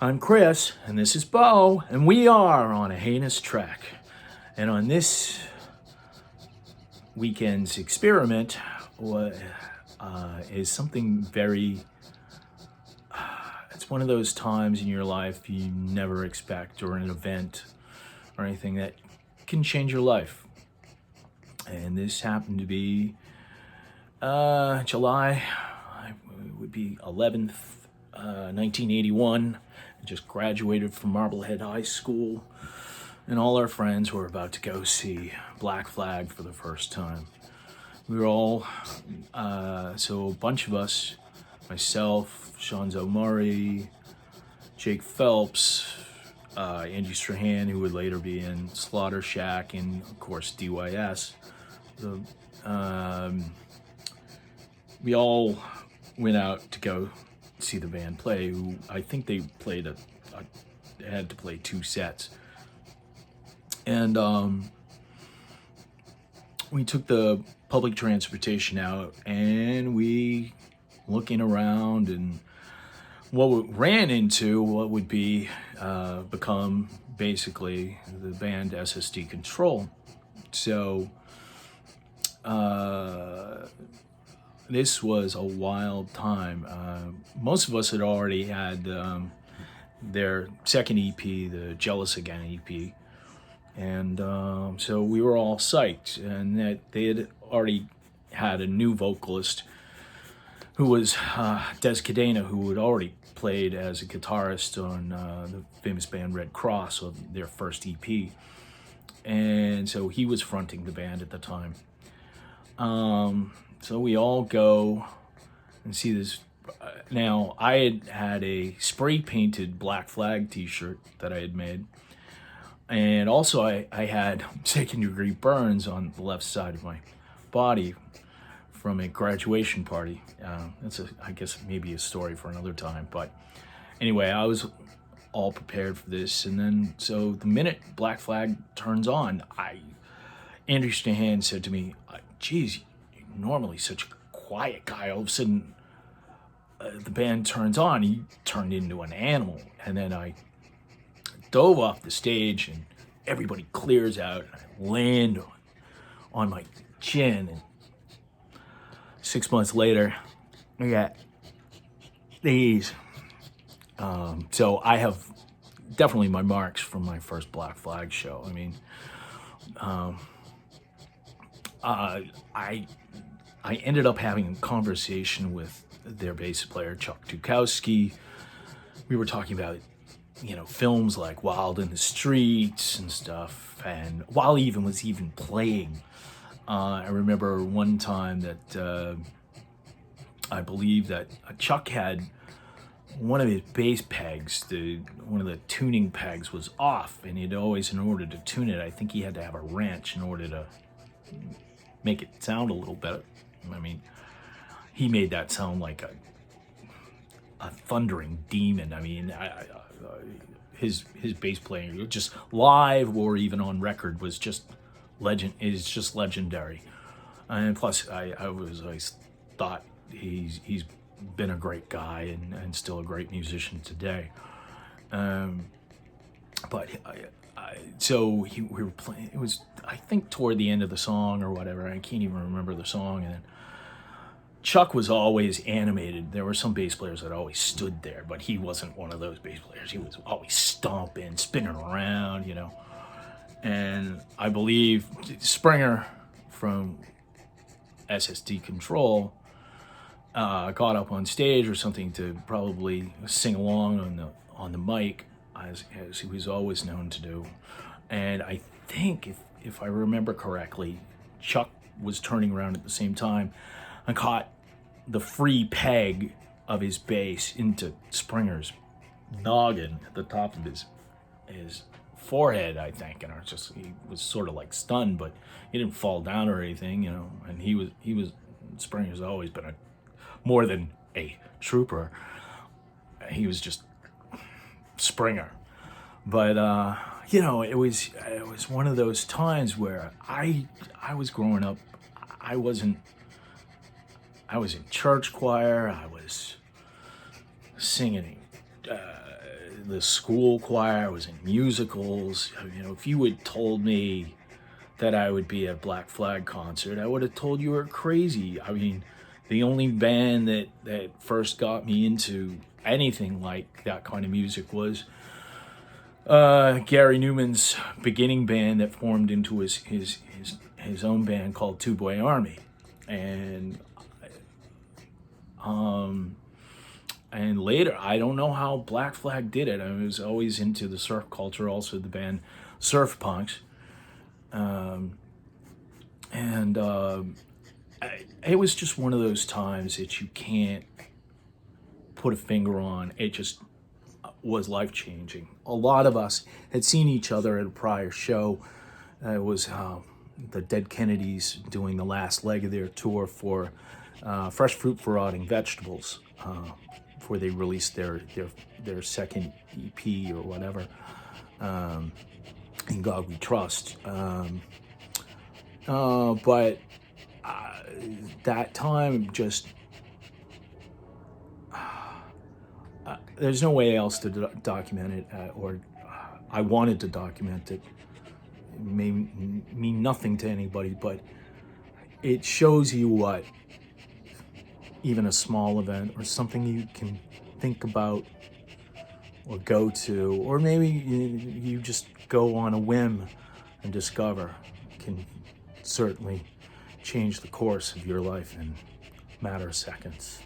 I'm Chris, and this is Beau, and we are on a heinous track. And on this weekend's experiment is something very, it's one of those times in your life you never expect, or an event or anything that can change your life. And this happened to be July, it would be 11th, 1981. I just graduated from Marblehead High School, and all our friends were about to go see Black Flag for the first time. We were all, so a bunch of us, myself, Shanzo Murray, Jake Phelps, Andy Strahan, who would later be in Slaughter Shack, and of course DYS. We all went out to go see the band play. Who I think they played had to play 2 sets, and we took the public transportation out, and we looking around, and what we ran into what would be become basically the band SSD Control. So this was a wild time. Most of us had already had their second EP, the Jealous Again EP, and so we were all psyched, and that they had already had a new vocalist who was Des Cadena, who had already played as a guitarist on the famous band Red Cross, of their first EP, and so he was fronting the band at the time. So we all go and see this. Now, I had a spray painted Black Flag t-shirt that I had made. And also I had second degree burns on the left side of my body from a graduation party. That's I guess maybe a story for another time. But anyway, I was all prepared for this. And then, so the minute Black Flag turns on, Andrew Strahan said to me, geez, you're normally such a quiet guy. All of a sudden, the band turns on. He turned into an animal. And then I dove off the stage, and everybody clears out, and I land on my chin. And 6 months later, I got these. So I have definitely my marks from my first Black Flag show. I mean, I ended up having a conversation with their bass player, Chuck Dukowski. We were talking about, films like Wild in the Streets and stuff. And while he was playing, I remember one time that I believe that Chuck had one of his bass pegs, one of the tuning pegs was off, and he'd always, in order to tune it, I think he had to have a wrench in order to make it sound a little better. I mean, he made that sound like a thundering demon. I mean, his bass playing, just live or even on record, was just legendary. And plus, I always thought he's been a great guy and still a great musician today. But so we were playing. It was, I think, toward the end of the song or whatever. I can't even remember the song. And then Chuck was always animated. There were some bass players that always stood there, but he wasn't one of those bass players. He was always stomping, spinning around, And I believe Springer from SSD Control got up on stage or something to probably sing along on the mic, as he was always known to do. And I think, if I remember correctly, Chuck was turning around at the same time and caught the free peg of his bass into Springer's noggin at the top of his forehead, I think. And he was sort of like stunned, but he didn't fall down or anything, And he was Springer's always been more than a trooper. He was just Springer. But it was one of those times where I was growing up. I was in church choir. I was singing the school choir. I was in musicals. You know, if you had told me that I would be at a Black Flag concert, I would have told you were crazy. I mean, the only band that first got me into anything like that kind of music was Gary Newman's beginning band that formed into his own band called Two Boy Army, and and later, I don't know how Black Flag did it. I was always into the surf culture, also the band Surf Punks, and it was just one of those times that you can't put a finger on. It just was life-changing. A lot of us had seen each other at a prior show. It was the Dead Kennedys doing the last leg of their tour for Fresh Fruit for Rotting Vegetables, before they released their second EP or whatever, In God We Trust. But that time just... there's no way else to document it, or I wanted to document it. It may mean nothing to anybody, but it shows you what even a small event or something you can think about or go to, or maybe you just go on a whim and discover, can certainly change the course of your life in a matter of seconds.